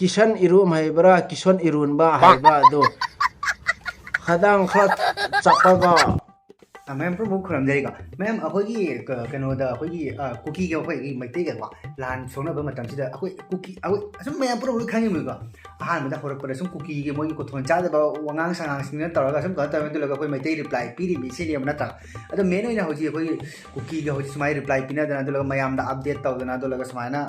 kisan irum haibra kison irunba haibra do khadang khat chapaga ma'am प्रमुख खुरम जाएगा ma'am अखोगी कनोदा अखोगी cookie के अखोगी मैते के लान सोना बम मतम सिदा अखोई कुकी अखोई असम मैम प्रमुख खांगे मुगा आहान मदा होरक पर असम कुकी के मोई को थोन चादा बा वंगांग संगांग सिंग तौरगा असम कहता है तो लगा कोई मैते रिप्लाई पीरी बिसे ने नता अदो मेन ओइना होजी अखोई कुकी के होजी समाई रिप्लाई पिना दना तो लगा मयाम दा अपडेट तौदना तो लगा समाइना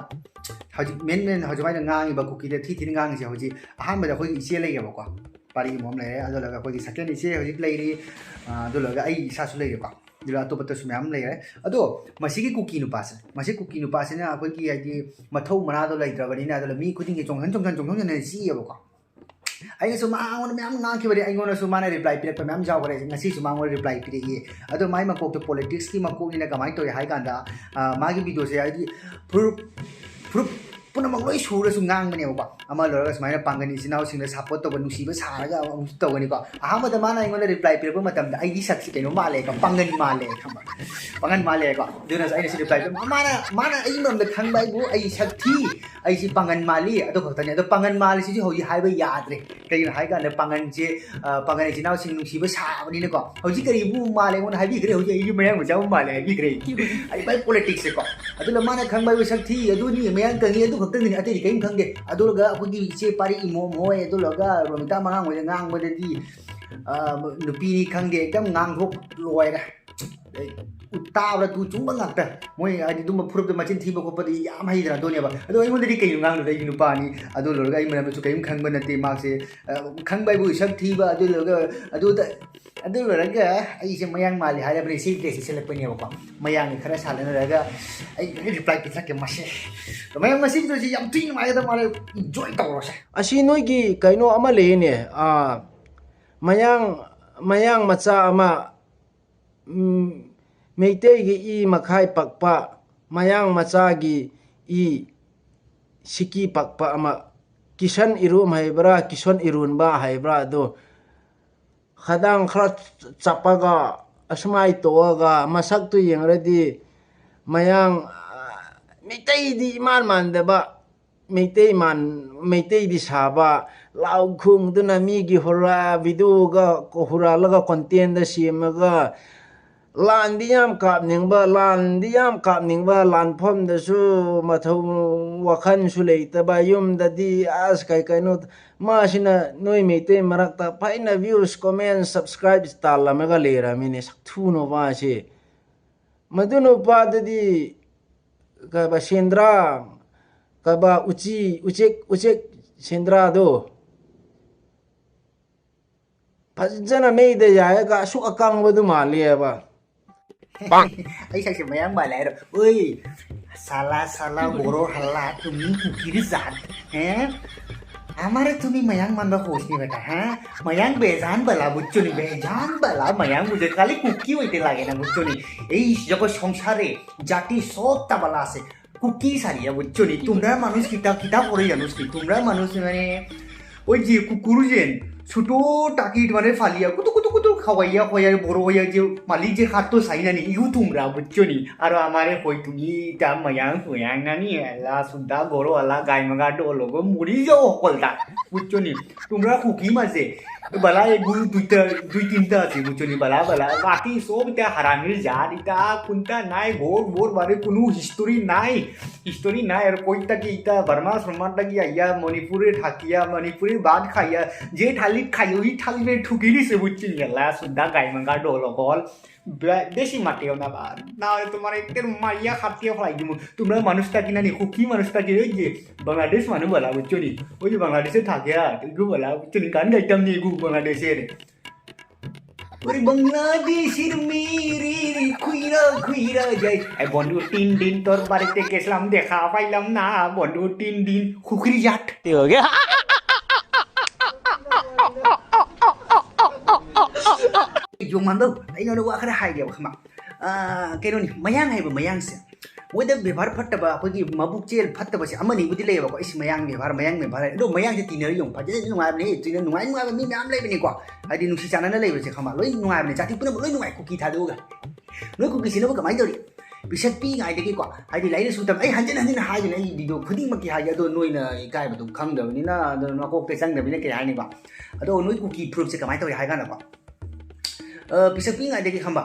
होजी मेन होजी माइना ngang बा कुकी दे थी ngang से होजी आहान मदा अखोई इसे लेगे बको पारी मोम ले अदो लगा अखोई सेकंड इसे होजी लेरी अदो लगा आई सासु लेगे बा दिला तो पत्ता सुम्याम ले अदो मसी की कुकी नुपास मसी कुकी नुपास ने अखोई की आदि मथौ मना दो लेद्रबनी ना दो मी खुदिंग के जोंहन ने सी बको आई सु मांगोन म्याम ngang की बरे आइगोन सु माने रिप्लाई पिरक पे म्याम जाव करे ngasi सु मांगोन रिप्लाई पिरे अदो माई मकोक तो पॉलिटिक्स की मकोक ने कमाई तो हाई कांदा मागी वीडियो से आदि प्रूफ पुनमक लोई सुरसु ngang अमा लरगा समाइना पांगनी सिनाव सिंग सपोर्ट तब नुसीबा सारगा अमुस तगनिको अहमद माना आइगोन रिप्लाई पिरक मतम आइगी सक्सी कैनो माले का पांगनी माले खमा पांगन माले को दुना आइना सि रिप्लाई माना आई ममद खंगबाई बु आई सक्थी आई सि पांगन माली अदो खतने अदो पांगन माली सि होई हाइबा याद्रे कैनो हाइ गाने पांगन जे पांगन सिनाव सिंग नुसीबा साबनी को होजि करी बु माले कोन हाइबि ग्रे होजि आई मयां मजाव माले हाइबि ग्रे आई बाई पॉलिटिक्स को अदो माना खंगबाई बु सक्थी अदुनी मयां कंगी अदु खतनी अते कैम खंगे अदुगा अखोगी इचे पारी इमो मोय अदुलगा रोमिता मंगांग वजे ngang बददी नुपीनी खंगे एकदम ngang थोक लोयरा उतावला तू चुंबा ngakta मोय आदि दुम फुरुप मचिन थीबा खोपदि याम हाइदरा दोनेबा अदो आइमोदि कैम ngang लो दइ नुपानी अदु लोरगा आइ मनम चु कैम खंगबा नते मासे खंगबाय बु सब थीबा अदु लोरगा अदु लोरगा आइ से मयांग माली हाइरा बने सी प्लेस से लपने बको मयांग खरा सालन रगा आइ रिप्लाई पिथा के मासे तो मयांग मसिन तो याम तीन मायदा माले एन्जॉय तौरसे अशी नोइगी कैनो अमा लेने mayang macha ama meitei gi i makhai pakpa mayang macha gi i siki pakpa ama kisan irum haibra kison irunba haibra do khadang khrat chapaga asmai toga masak tu yengradi mayang meitei di man deba meitei di saba lau khung duna mi gi hora video ga ko hura laga content da simaga lan diam kap ningba lan phom da su mathau wakhan su leita ba yum da di as kai no ma sina noi meitei marak ta paina views comment subscribe stalla mega lera mine saktu no ba se maduno pa da di ka ba sendra ka ba ucek sendra do fajana meida yaga su akang badu mali ba bang ai sai mayang ba lai oi sala boro halla tumi kukiri zat हमारे तुम्हें मयांग मन होश नहीं बेटा हाँ मयांग बेजान बला बुच्चो नहीं बेजान बला मयांग मुझे खाली कुकी होते लगे ना बुच्चो नहीं এই जब সংসারে জাতি সবটা বলা আছে কুকি সারিয়া বুচ্চো नहीं তোমরা মানুষ কিতাব পড়ে জানোস কি তোমরা মানুষ মানে ওই যে কুকুর যেন ছোট টাকিট মানে ফালিয়া কুতু খাওয়াইয়া বড় হইয়া যে মালিক যে খাদ্য চাই না ইউ তোমরা বুঝছো নি আর আমারে কই তুমি তা মায়াং নানি এলা সুন্দা বড় আলা গাই মাগা ডলগো মুড়ি যাও সকলটা বুঝছো নি তোমরা কুকি মাঝে বালা এগুলো দুই তিনটা আছে বুঝছো নি বালা বাকি সব এটা হারামির জাত এটা কোনটা নাই ভোর বারে কোনো হিস্টোরি নাই আর কইটা কি এটা বর্মা শ্রমাটা কি আইয়া মণিপুরে থাকিয়া মণিপুরের বাদ খাইয়া যে থালি খাই ওই থালি মে ঠুকি দিছে বুঝছি এলা সুন্দা গাই মাগা ডলগল বেশি মাটিও না তোমার একটা মাইয়া খাটিয়া ফেলাই দিব তোমরা মানুষটা কিনা নি কুকি মানুষটা কি ওই যে বাংলাদেশ মানুষ বলা বুঝছো নি ওই যে বাংলাদেশে থাকে এগু বলা বুঝছো নি গান গাইতাম নি এগু বাংলাদেশের ওই বাংলাদেশের মেরে খুইরা যাই বন্ধু 3 দিন তোর বাড়িতে গেছিলাম দেখা পাইলাম না বন্ধু 3 দিন খুকরি জাট हो गया जो मानदो आइनो वा खरा हाइदिया खमा केनो नि मयांग हाइबो मयांग से मोइदा व्यवहार फट्टबा अखोगी मबुक चेल फट्टबा से अमनि बुदि लेबा को इस मयांग व्यवहार दो मयांग से तिनर यong फाजे नुवाबने तिन नुवाइ मी म्याम लेबनि को हाइदि नुसी चानना लेबसे खमा लोइ नुवाबने जाति पुन लोइ नुवाइ कुकी थादोगा लोइ कुकी सिनो कमाइ दरि ꯄꯤꯁꯛ ꯄꯤꯛꯏꯉꯩꯗꯒꯤꯀꯣ ꯍꯥꯏꯗꯤ ꯂꯥꯏꯔꯤꯛ ꯂꯥꯏꯁꯨ ꯇꯝ ꯑꯩ ꯍꯟꯖꯤꯟ ꯍꯟꯖꯤꯟ ꯍꯥꯏꯗꯣꯏꯅꯦ ꯑꯩ ꯚꯤꯗꯤꯑꯣ ꯈꯨꯗꯤꯡꯃꯛꯀꯤ ꯍꯥꯏꯒꯦ ꯑꯗꯣ ꯅꯣꯏꯅ ꯏꯀꯥꯏꯕꯗꯨ ꯈꯪꯗꯕꯅꯤꯅ ꯑꯗꯣ ꯅꯀꯣꯛꯇ ꯆꯪꯗꯕꯅꯤꯅ ꯀꯩ ꯍꯥꯏꯅꯤꯀꯣ ꯑꯗꯣ ꯅꯣꯏ ꯀꯨꯀꯤ ꯄ꯭ꯔꯨꯐꯁꯦ ꯀꯃꯥꯏꯅ ꯇꯧꯏ ꯍꯥꯏ ꯀꯥꯟꯗꯀꯣ ꯄꯤꯁꯛ ꯄꯤꯛꯏꯉꯩꯗꯒꯤ ꯈꯪꯕ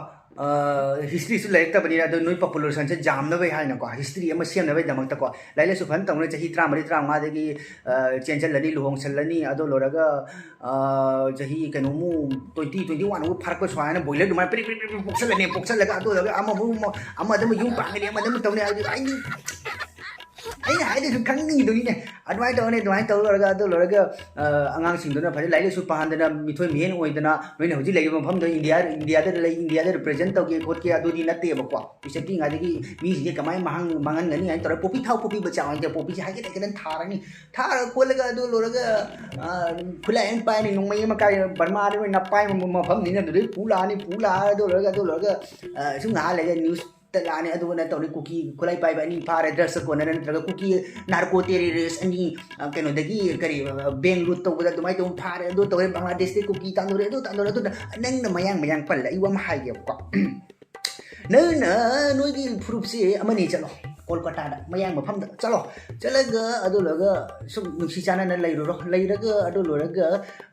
ꯍꯤꯁꯇ꯭ꯔꯤꯁꯨ ꯂꯩꯔꯛꯇꯕꯅꯤꯅ ꯑꯗꯣ ꯅꯣꯏ ꯄꯣꯄꯨꯂꯦꯁꯟꯁꯦ ꯌꯥꯝꯅꯕꯩ ꯍꯥꯏꯅꯀꯣ ꯍꯤꯁꯇ꯭ꯔꯤ ꯑꯃ ꯁꯦꯝꯅꯕꯒꯤꯗꯃꯛꯇꯀꯣ ꯂꯥꯏꯔꯤꯛ ꯂꯥꯏꯁꯨ ꯐꯖꯅ ꯇꯧꯅ ꯆꯍꯤ 34 35ꯗꯒꯤ ꯆꯦꯟꯁꯤꯜꯂꯅꯤ ꯂꯨꯍꯣꯡꯁꯜꯂꯅꯤ ꯑꯗꯣ ꯂꯣꯏꯔꯒ ꯆꯍꯤ ꯀꯩꯅꯣꯃꯨ 20 21 ꯐꯥꯔꯛꯄ ꯁꯨꯃꯥꯏꯅ ꯕꯣꯏꯂꯔ ꯑꯗꯨꯃꯥꯏꯅ ꯄꯤꯔꯤꯛ ꯄꯤꯔꯤꯛ ꯄꯤꯔꯤꯛ ꯄꯣꯛꯁꯜꯂꯒ ꯑꯗꯣ ꯂꯣꯏꯔꯒ ꯑꯃꯗ ꯌꯨꯝ ꯄꯥꯟꯒꯅꯤ ꯑꯃꯗ ꯇꯧꯅꯤ ꯑꯩꯅ ꯍꯥꯏꯗꯁꯨ ꯈꯪꯅꯤꯡꯉꯤꯗꯨꯅꯤꯅꯦ ꯑꯗꯨꯃꯥꯏꯅ ꯇꯧꯔ ꯂꯣꯏꯔꯒ ꯑꯗꯨ ꯂꯣꯏꯔꯒ ꯑꯉꯥꯡꯁꯤꯡꯗꯨꯅ ꯐꯖꯅ ꯂꯥꯏꯔꯤꯛ ꯂꯥꯏꯁꯨ ꯄꯥꯍꯟꯗꯅ ꯃꯤꯊꯣꯏ ꯃꯤꯍꯦꯟ ꯑꯣꯏꯗꯅ ꯅꯣꯏꯅ ꯍꯧꯖꯤꯛ ꯂꯩꯔꯤꯕ ꯃꯐꯝꯗ ꯏꯟꯗꯤꯌꯥꯗ ꯂꯩ ꯏꯟꯗꯤꯌꯥꯗ ꯔꯤꯄ꯭ꯔꯖꯦꯟ ꯇꯧꯒꯦ ꯈꯣꯠꯀꯦ ꯑꯗꯨꯗꯤ ꯅꯠꯇꯦꯕꯀꯣ ꯄꯤꯁꯛ ꯄꯤꯛꯏꯉꯩꯗꯒꯤ ꯃꯤꯁꯤꯡꯁꯦ ꯀꯃꯥꯏꯅ ꯃꯥꯡꯍꯟꯒꯅꯤ ꯍꯥꯏꯅ ꯇꯧꯔꯒ ꯄꯣꯄꯤ ꯆꯥꯎꯅ ꯄꯣꯄꯤꯁꯦ ꯍꯥꯏꯒꯦꯗ ꯊꯥꯔꯅꯤ ꯊꯥꯔ ꯈꯣꯠꯂꯒ ꯑꯗꯨ ꯂꯣꯏꯔꯒ ꯈꯨꯠꯂꯥꯏ ꯑꯃ ꯄꯥꯏꯔꯅꯤ ꯅꯣꯡꯃꯩ ꯑꯃ ꯀꯥꯏ ꯕꯔꯃꯥꯗ ꯑꯣꯏꯅ ꯄꯥꯏ ꯃꯐꯝꯅꯤꯅ ꯑꯗꯨꯗꯩ ꯄꯨ ꯂꯥꯛꯑꯅꯤ ꯑꯗꯨ ꯂꯣꯏꯔꯒ ꯁꯨꯝ ꯉꯥꯏꯍꯥꯛ ꯂꯩꯔꯒ ꯅ꯭ꯌꯨꯁ ꯂꯥꯛꯑꯅꯤ ꯑꯗꯨꯒ ꯇꯧꯔꯤ ꯀꯨꯀꯤ ꯈꯨꯠꯂꯥꯏ ꯄꯥꯏꯕ ꯑꯅꯤ ꯐꯥꯔꯦ ꯗ꯭ꯔꯒꯁ ꯀꯣꯟꯅꯔ ꯅꯠꯇ꯭ꯔꯒ ꯀꯨꯀꯤ ꯅꯥꯔꯀꯣ ꯇꯦꯔरिꯁ ꯑꯅꯤ ꯀꯩꯅꯣꯗꯒꯤ ꯀꯔꯤ ꯕꯦꯡ ꯂꯨꯠ ꯇꯧꯕꯗ ꯑꯗꯨꯃꯥꯏꯅ ꯇꯧꯕ ꯐꯥꯔꯦ ꯑꯗꯨ ꯇꯧꯔꯦ ꯕꯪꯒ꯭ꯂꯥꯗꯦꯁꯇꯒꯤ ꯀꯨꯀꯤ ꯇꯥꯟꯗꯣꯔꯦ ꯑꯗꯨꯅ ꯅꯪꯅ ꯃꯌꯥꯡ ꯄꯜꯂꯦ ꯑꯩ ꯑꯃ ꯍꯥꯏꯒꯦꯕꯀꯣ ꯅꯪꯅ ꯅꯣꯏꯒꯤ ꯐꯨꯔꯨꯞꯁꯦ ꯑꯃꯅꯤ ꯆꯠꯂꯣ ꯀꯣꯜꯀꯇꯥꯗ ꯃꯌꯥꯡ ꯃꯐꯝꯗ ꯆꯠꯂꯒ ꯑꯗꯨ ꯂꯣꯏꯔꯒ ꯁꯨꯝ ꯅꯨꯡꯁꯤ ꯆꯥꯟꯅꯅ ꯂꯩꯔꯒ ꯑꯗꯨ ꯂꯣꯏꯔꯒ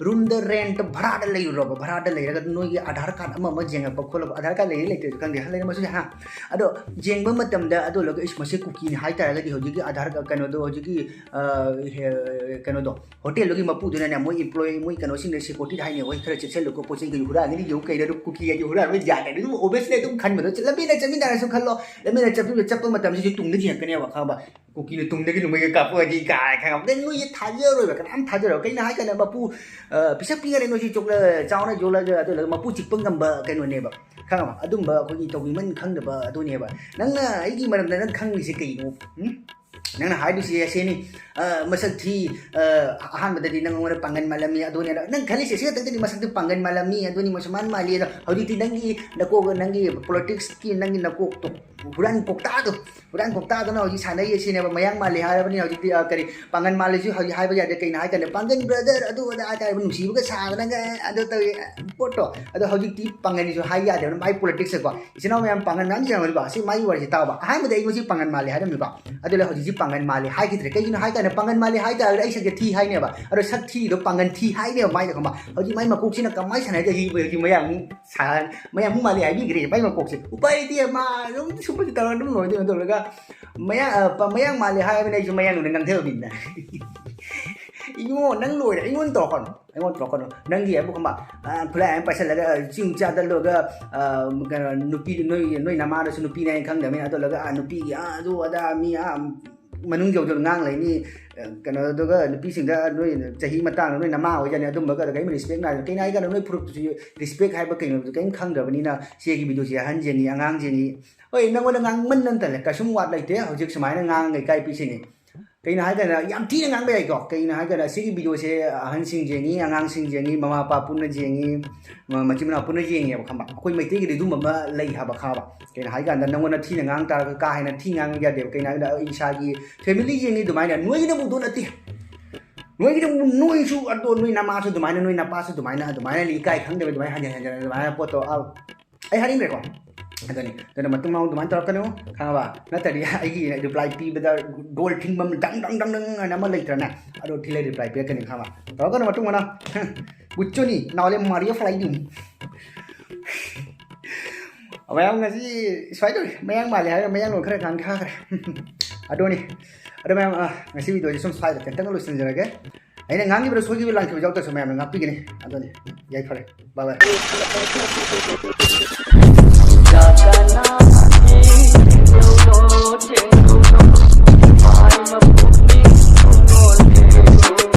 ꯔꯨꯝꯗ ꯔꯦꯟꯇ ꯚꯔꯥꯗ ꯂꯩꯔꯨꯔꯕ ꯚꯔꯥꯗ ꯂꯩꯔꯒ ꯅꯣꯏꯒꯤ ꯑꯙꯥꯔ ꯀꯥꯔꯗ ꯑꯃ ꯌꯦꯡꯉꯛꯄ ꯈꯣꯠꯂꯛꯄ ꯑꯙꯥꯔ ꯀꯥꯔꯗ ꯂꯩꯇ꯭ꯔꯁꯨ ꯈꯪꯗꯦ ꯂꯩꯔꯝꯃꯁꯨ ꯍꯥ ꯑꯗꯣ ꯌꯦꯡꯕ ꯃꯇꯝꯗ ꯑꯗꯨ ꯂꯣꯏꯔꯒ ꯃꯁꯤ ꯀꯨꯀꯤꯅꯤ ꯍꯥꯏꯇꯥꯔꯒꯗꯤ ꯍꯧꯖꯤꯛꯀꯤ ꯑꯙꯥꯔ ꯀꯩꯅꯣꯗꯣ ꯍꯧꯖꯤꯛꯀꯤ ꯀꯩꯅꯣꯗो ꯍꯣꯇꯦꯜꯗꯨꯒꯤ ꯃꯄꯨꯗꯨꯅꯅꯦ ꯃꯣꯏ ꯏꯝꯄ꯭ꯂꯣꯌꯤ ꯃꯣꯏ ꯀꯩꯅꯣꯁꯤꯡꯅ ꯁꯦꯀ꯭ꯌꯨꯔꯤꯇꯤ ꯍꯥꯏꯅꯦ ꯍꯣꯏ ꯈꯔ ꯆꯦꯛꯁꯤꯜꯂꯨꯀꯣ ꯄꯣꯠ ꯆꯩ ꯀꯩ ꯍꯨꯔꯥꯟꯒꯅꯤ ꯌꯦꯡꯉꯨ ꯀꯩꯗꯣ ꯀꯨꯀꯤꯒꯤ ꯍꯨꯔꯥꯟꯕ ꯌꯥꯗꯦ ꯑꯗꯨꯝ ꯑꯣꯕꯤꯌꯁꯂꯤ ꯑꯗꯨꯝ ꯈꯟꯕꯗꯣ ꯂꯝꯕꯤꯗ ꯆꯠꯃꯤꯟꯅꯔꯁꯨ ꯈꯜꯂꯣ ꯂꯝꯕꯤꯗ ꯆꯠꯄ ꯃꯇꯝꯁꯤꯁꯨ ꯇꯨꯡꯗ ꯌꯦꯡꯉꯛꯀꯅꯦꯕ ꯈꯪꯕ ꯀꯨꯀꯤꯅ ꯇꯨꯡꯗꯒꯤ ꯅꯣꯡꯃꯩꯒ ꯀꯥꯞꯄꯛꯑꯗꯤ ꯀꯥꯏ ꯈꯪꯉꯕ ꯅꯣꯏꯁꯦ ꯊꯥꯖꯔꯣꯏꯕ ꯀꯅꯥꯝ ꯊꯥꯖꯔꯣꯏꯕ ꯀꯩꯅꯣ ꯍꯥꯏ ꯀꯥꯟꯗ ꯃꯄꯨ ꯄꯤꯁꯛ ꯄꯤꯛꯉꯩ ꯅꯣꯏꯁꯤ ꯆꯥꯎꯅ ꯌꯣꯜꯂꯒ ꯑꯗꯨ ꯃꯄꯨ ꯆꯤꯛꯄ ꯉꯝꯕ ꯀꯩꯅꯣꯅꯦꯕ ꯈꯪꯉꯕ ꯑꯗꯨꯝꯕ ꯑꯩꯈꯣꯏꯒꯤ ꯇꯧꯕꯤꯃꯟ ꯈꯪꯗꯕ ꯑꯗꯨꯅꯦꯕ ꯅꯪꯅ ꯑꯩꯒꯤ ꯃꯔꯝꯗ ꯅꯪ ꯈꯪꯉꯤꯁꯦ ꯀꯩꯅꯣ ꯅꯪꯅ ꯍꯥꯏꯗꯣꯏꯁꯦ ꯑꯁꯤꯅꯤ ꯃꯁꯛ ꯊꯤ ꯑꯍꯥꯟꯕꯗꯗꯤ ꯅꯪꯉꯣꯟꯗ ꯄꯥꯡꯒꯟ ꯃꯥꯜꯂꯝꯃꯤ ꯑꯗꯨꯅꯦ ꯅꯪ ꯈꯜꯂꯤꯁꯦ ꯁꯤ ꯈꯛꯇꯪꯗꯤ ꯃꯁꯛꯇꯤ ꯄꯥꯡꯒꯟ ꯃꯥꯜꯂꯝꯃꯤ ꯑꯗꯨꯅꯤ ꯃꯁꯨꯃꯥꯟ ꯃꯥꯜꯂꯤ ꯑꯗꯣ ꯍꯧꯖꯤꯛꯇꯤ ꯅꯪꯒꯤ ꯅꯀꯣꯛ ꯅꯪꯒꯤ ꯄꯣꯂꯤꯇꯤꯛꯁꯀꯤ ꯅꯪꯒꯤ ꯅꯀꯣꯛꯇꯣ ꯍꯨꯔꯥꯟ ꯀꯣꯛꯇꯥꯗꯨꯅ ꯍꯧꯖꯤꯛ ꯁꯥꯟꯅꯩ ꯁꯤꯅꯦꯕ ꯃꯌꯥꯡ ꯃꯥꯜꯂꯤ ꯍꯥꯏꯔꯕꯅꯤ ꯍꯧꯖꯤꯛꯇꯤ ꯀꯔꯤ ꯄꯥꯡꯒꯟ ꯃꯥꯜꯂꯤꯁꯨ ꯍꯧꯖꯤꯛ ꯍꯥꯏꯕ ꯌꯥꯗꯦ ꯀꯩꯅꯣ ꯍꯥꯏ ꯀꯥꯟꯗ ꯄꯥꯡꯒꯟ ꯕ꯭ꯔꯗꯔ ꯑꯗꯨ ꯑꯗꯥ ꯍꯥꯏꯇꯥꯔꯦ ꯅꯨꯡꯁꯤꯕꯒ ꯁꯥꯗꯅꯒ ꯑꯗꯨ ꯇꯧꯏ ꯄꯣꯠꯇꯣ ꯑꯗꯣ ꯍꯧꯖꯤꯛꯇꯤ ꯄꯥꯡꯒꯟꯁꯨ ꯍꯥꯏ ꯌꯥꯗꯦꯕ ꯃꯥꯏ ꯄꯣꯂꯤꯇꯤꯛꯁꯁꯦꯀꯣ ꯏꯆꯤꯟ ꯏꯅꯥꯎ ꯃꯌꯥꯝ ꯄꯥꯡꯒꯟ ꯃꯌꯥꯝ ꯌꯦꯡꯉꯅꯤꯀꯣ ꯁꯤ ꯃꯥꯒꯤ ꯋꯥꯔꯤꯁꯤ ꯇꯥꯎꯕ ꯑꯍꯥꯟꯕꯗ ꯑꯩ ꯉꯁꯤ ꯄꯥꯡꯒꯟ ꯃꯥꯜꯂꯤ ꯍꯥꯏꯔꯝꯃꯤꯀꯣ ꯑꯗꯨꯅ ꯍꯧꯖꯤꯛꯁꯤ ꯄꯥꯡꯒꯟ ꯃꯥꯜꯂꯤ ꯍꯥꯏꯈꯤꯗ꯭ꯔꯦ ꯀꯩꯒꯤꯅꯣ ꯍꯥꯏ ꯀꯥꯟꯗ ꯄꯥꯡꯒꯟ ꯃꯥꯜꯂꯤ ꯍꯥꯏꯇꯥꯔꯒꯗꯤ ꯑꯩ ꯁꯛꯁꯦ ꯊꯤ ꯍꯥꯏꯅꯦꯕ ꯑꯗꯣ ꯁꯛ ꯊꯤꯗꯣ ꯄꯥꯡꯒꯟ ꯊꯤ ꯍꯥꯏꯅꯦꯕ ꯃꯥꯏꯗ ꯈꯪꯕ ꯍꯧꯖꯤꯛ ꯃꯥꯏ ꯃꯀꯣꯛꯁꯤꯅ ꯀꯃꯥꯏꯅ ꯁꯥꯟꯅꯒꯦ ꯍꯧꯖꯤꯛ ꯃꯌꯥꯝ ꯃꯥꯜꯂꯤ ꯍꯥꯏꯕꯤꯈ꯭ꯔꯦ ꯃꯥꯏ ꯃꯀꯣꯛꯁꯦ ꯎꯄꯥꯏ ꯂꯩꯇꯦ ꯃꯥ ꯑꯗꯨꯝ ꯁꯨꯝꯕꯁꯤ ꯇꯧꯔꯒ ꯑꯗꯨꯝ ꯂꯣꯏꯗꯣꯏꯅꯣ ꯇꯧꯔꯒ ꯃꯌꯥꯡ ꯃꯥꯜꯂꯤ ꯍꯥꯏꯕꯅꯤ ꯑꯩꯁꯨ ꯃꯌꯥꯡꯗꯨꯅ ꯉꯥꯡꯊꯕꯤꯅ ꯏꯉꯣ ꯅꯪ ꯂꯣꯏꯔꯦ ꯑꯩꯉꯣꯟꯗ ꯇꯧꯔꯛꯀꯅꯨ ꯅꯪꯒꯤ ꯍꯥꯏꯕꯨ ꯈꯪꯕ ꯈꯨꯠꯂꯥꯏ ꯑꯃ ꯄꯥꯏꯁꯜꯂꯒ ꯆꯤꯡ ꯆꯥꯗꯜꯂꯒ ꯀꯩꯅꯣ ꯅꯨꯄꯤ ꯅꯣꯏ ꯅꯃꯥꯗꯁꯨ ꯅꯨꯄꯤꯅꯦ ꯍꯥꯏꯅ ꯈꯪꯗꯕꯅꯤꯅ ꯑꯗꯨꯂꯒ ꯅꯨꯄꯤꯒꯤ ꯑꯗꯨ ꯑꯗꯥ ꯃꯤ ꯃꯅꯨꯡ ꯌꯧꯗꯅ ꯉꯥꯡ ꯂꯩꯅꯤ ꯀꯩꯅꯣꯗꯨꯒ ꯅꯨꯄꯤꯁꯤꯡꯗ ꯅꯣꯏ ꯆꯍꯤ ꯃꯇꯥꯡꯗ ꯅꯣꯏ ꯅꯃꯥ ꯑꯣꯏꯖꯅꯤ ꯑꯗꯨꯝꯕꯒ ꯀꯔꯤꯝ ꯔꯤꯁꯄꯦꯛ ꯅꯥꯏꯗꯅ ꯀꯩꯅꯣ ꯍꯥꯏ ꯀꯥꯟꯗ ꯅꯣꯏ ꯐꯨꯔꯨꯞꯇꯨꯁꯨ ꯔꯤꯁꯄꯦꯛ ꯍꯥꯏꯕ ꯀꯩꯅꯣꯗꯨ ꯀꯔꯤꯝ ꯈꯪꯗꯕꯅꯤꯅ ꯁꯤꯒꯤ ꯚꯤꯗꯤꯑꯣꯁꯦ ꯑꯍꯟ ꯌꯦꯡꯉꯤ ꯑꯉꯥꯡ ꯌꯦꯡꯉꯤ ꯍꯣꯏ ꯅꯪꯉꯣꯟꯗ ꯉꯥꯡꯃꯟꯅ ꯇꯜꯂꯦ ꯀꯩꯁꯨꯝ ꯋꯥꯠ ꯂꯩꯇꯦ ꯍꯧꯖꯤꯛ ꯁꯨꯃꯥꯏꯅ ꯉꯥꯡꯉꯒ ꯏꯀꯥꯏ ꯄꯤꯁꯤꯅꯤ ꯀꯩꯅꯣ ꯍꯥꯏꯀꯥꯟꯗ ꯌꯥꯝ ꯊꯤꯅ ꯉꯥꯡꯕ ꯌꯥꯏꯀꯣ ꯀꯩꯅꯣ ꯍꯥꯏꯀꯥꯟꯗ ꯁꯤꯒꯤ ꯚꯤꯗꯤꯑꯣꯁꯦ ꯑꯍꯟꯁꯤꯡ ꯌꯦꯡꯉꯤ ꯑꯉꯥꯡꯁꯤꯡ ꯌꯦꯡꯉꯤ ꯃꯃꯥ ꯃꯄꯥ ꯄꯨꯟꯅ ꯌꯦꯡꯉꯤ ꯃꯆꯤꯟ ꯃꯅꯥꯎ ꯄꯨꯟꯅ ꯌꯦꯡꯉꯦꯕ ꯈꯪꯕ ꯑꯩꯈꯣꯏ ꯃꯩꯇꯩꯒꯤꯗꯤ ꯑꯗꯨꯝꯕ ꯑꯃ ꯂꯩ ꯍꯥꯏꯕ ꯈꯪꯕ ꯀꯩꯅꯣ ꯍꯥꯏꯀꯥꯟꯗ ꯅꯪꯉꯣꯟꯗ ꯊꯤꯅ ꯉꯥꯡ ꯇꯥꯔꯒ ꯀꯥ ꯍꯦꯟꯅ ꯊꯤ ꯉꯥꯡꯕ ꯌꯥꯗꯦꯕ ꯀꯩꯅꯣ ꯍꯥꯏꯀꯥꯟꯗ ꯑꯩ ꯏꯁꯥꯒꯤ ꯐꯦꯃꯤꯂꯤ ꯌꯦꯡꯉꯤ ꯑꯗꯨꯃꯥꯏꯅ ꯅꯣꯏꯒꯤꯗꯃꯛꯇꯣ ꯅꯠꯇꯦ ꯅꯣꯏꯁꯨ ꯑꯗꯣ ꯅꯣꯏ ꯅꯃꯥꯁꯨ ꯑꯗꯨꯃꯥꯏꯅ ꯅꯣꯏ ꯅꯄꯥꯁꯨ ꯑꯗꯨꯃꯥꯏꯅ ꯏꯀꯥꯏ ꯈꯪꯗꯕ ꯑꯗꯨꯃꯥꯏꯅ ꯍꯟꯖꯤꯟ ꯑꯗꯨꯃꯥꯏꯅ ꯄꯣꯠꯇꯣ ꯑꯩ ꯍꯥꯏꯅꯤꯡꯈ꯭ꯔꯦꯀꯣ ꯑꯗꯨꯅ ꯃꯇꯨꯡ ꯃꯅꯥꯎ ꯑꯗꯨꯃꯥꯏꯅ ꯇꯧꯔꯛꯀꯅꯨ ꯈꯪꯉꯕ ꯅꯠꯇ꯭ꯔꯗꯤ ꯑꯩꯒꯤ ꯔꯤꯄ꯭ꯂꯥꯏ ꯄꯤꯕꯗ ꯗꯣꯜ ꯊꯤꯡꯕ ꯗꯪ ꯍꯥꯏꯅ ꯑꯃ ꯂꯩꯇ꯭ꯔꯅꯦ ꯑꯗꯣ ꯊꯤꯜꯂ ꯔꯤꯄ꯭ꯂꯥꯏ ꯄꯤꯔꯛꯀꯅꯤ ꯈꯪꯉꯕ ꯇꯧꯔꯛꯀꯅꯨ ꯃꯇꯨꯡ ꯃꯅꯥꯎ ꯕꯨꯠꯆꯣꯅꯤ ꯅꯥꯎꯂꯦ ꯃꯥꯔꯤꯌꯣ ꯐ꯭ꯂꯥꯏꯗꯨꯝ ꯃꯌꯥꯝ ꯉꯁꯤ ꯁꯨꯃꯥꯏꯅ ꯇꯧꯔꯤ ꯃꯌꯥꯡ ꯃꯥꯜꯂꯦ ꯍꯥꯏꯔꯒ ꯃꯌꯥꯡ ꯂꯣꯟ ꯈꯔ ꯉꯥꯡꯈ꯭ꯔꯦ ꯑꯗꯨꯅꯤ ꯑꯗꯣ ꯃꯌꯥꯝ ꯉꯁꯤ ꯚꯤꯗꯤꯑꯣꯁꯦ ꯁꯨꯝ ꯁ꯭ꯋꯥꯏꯗ ꯈꯤꯇꯪ ꯂꯣꯏꯁꯤꯟꯖꯔꯒꯦ ꯑꯩꯅ ꯉꯥꯡꯈꯤꯕꯗ ꯁꯣꯏꯈꯤꯕ ꯂꯥꯟꯈꯤꯕ ꯌꯥꯎꯗ꯭ꯔꯁꯨ ꯃꯌꯥꯝꯅ ꯉꯥꯛꯄꯤꯒꯅꯤ ꯑꯗꯨꯅꯤ ꯌꯥꯏꯐꯔꯦ ꯕꯥꯏ ꯕꯥꯏ